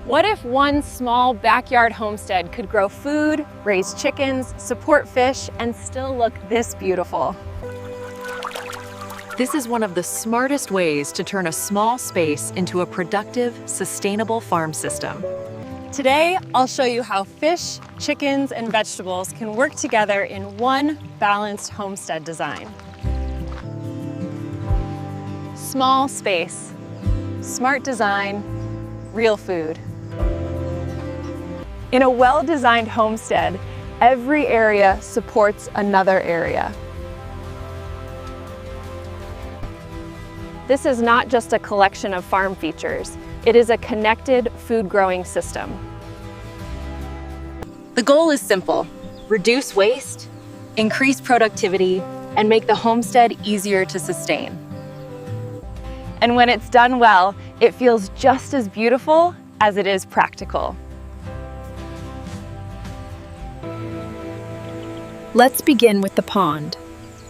What if one small backyard homestead could grow food, raise chickens, support fish, and still look this beautiful? This is one of the smartest ways to turn a small space into a productive, sustainable farm system. Today, I'll show you how fish, chickens, and vegetables can work together in one balanced homestead design. Small space, smart design, real food. In a well-designed homestead, every area supports another area. This is not just a collection of farm features, it is a connected food-growing system. The goal is simple: reduce waste, increase productivity, and make the homestead easier to sustain. And when it's done well, it feels just as beautiful as it is practical. Let's begin with the pond,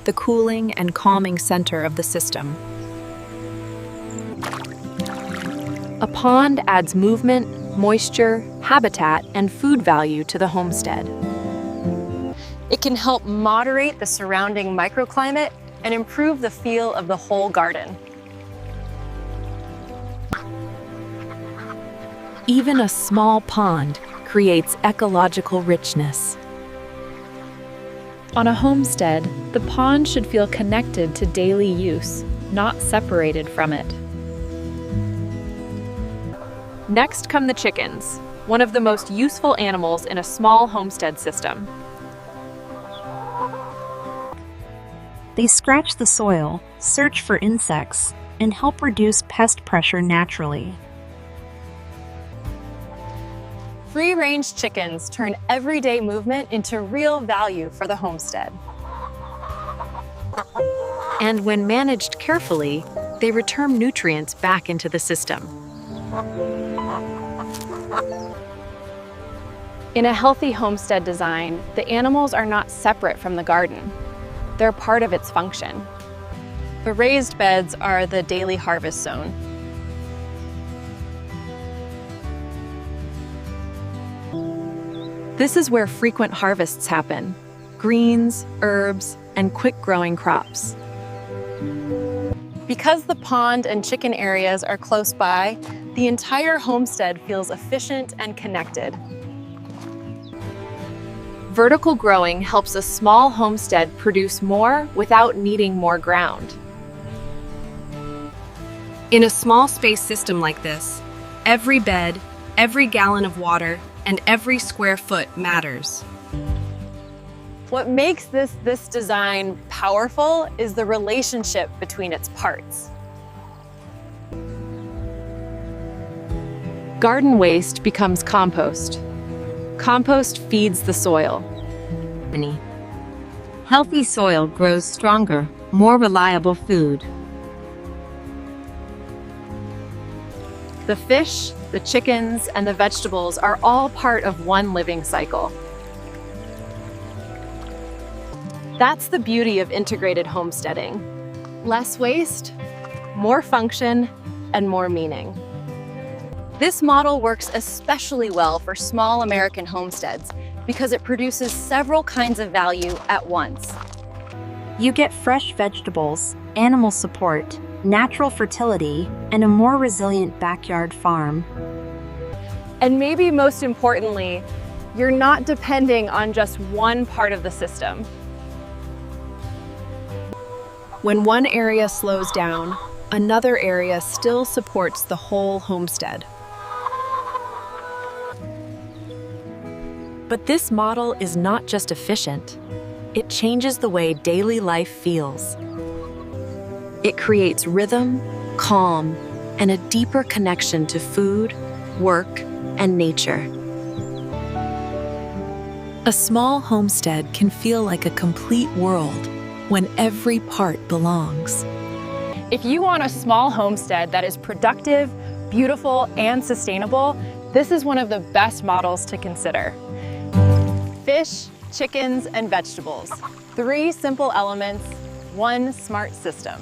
the cooling and calming center of the system. A pond adds movement, moisture, habitat, and food value to the homestead. It can help moderate the surrounding microclimate and improve the feel of the whole garden. Even a small pond creates ecological richness. On a homestead, the pond should feel connected to daily use, not separated from it. Next come the chickens, one of the most useful animals in a small homestead system. They scratch the soil, search for insects, and help reduce pest pressure naturally. Free-range chickens turn everyday movement into real value for the homestead. And when managed carefully, they return nutrients back into the system. In a healthy homestead design, the animals are not separate from the garden. They're part of its function. The raised beds are the daily harvest zone. This is where frequent harvests happen: greens, herbs, and quick-growing crops. Because the pond and chicken areas are close by, the entire homestead feels efficient and connected. Vertical growing helps a small homestead produce more without needing more ground. In a small space system like this, every bed, every gallon of water, and every square foot matters. What makes this design powerful is the relationship between its parts. Garden waste becomes compost. Compost feeds the soil. Healthy soil grows stronger, more reliable food. The fish, the chickens, and the vegetables are all part of one living cycle. That's the beauty of integrated homesteading. Less waste, more function, and more meaning. This model works especially well for small American homesteads because it produces several kinds of value at once. You get fresh vegetables, animal support, natural fertility, and a more resilient backyard farm. And maybe most importantly, you're not depending on just one part of the system. When one area slows down, another area still supports the whole homestead. But this model is not just efficient. It changes the way daily life feels. It creates rhythm, calm, and a deeper connection to food, work, and nature. A small homestead can feel like a complete world when every part belongs. If you want a small homestead that is productive, beautiful, and sustainable, this is one of the best models to consider. Fish, chickens, and vegetables. 3 simple elements, 1 smart system.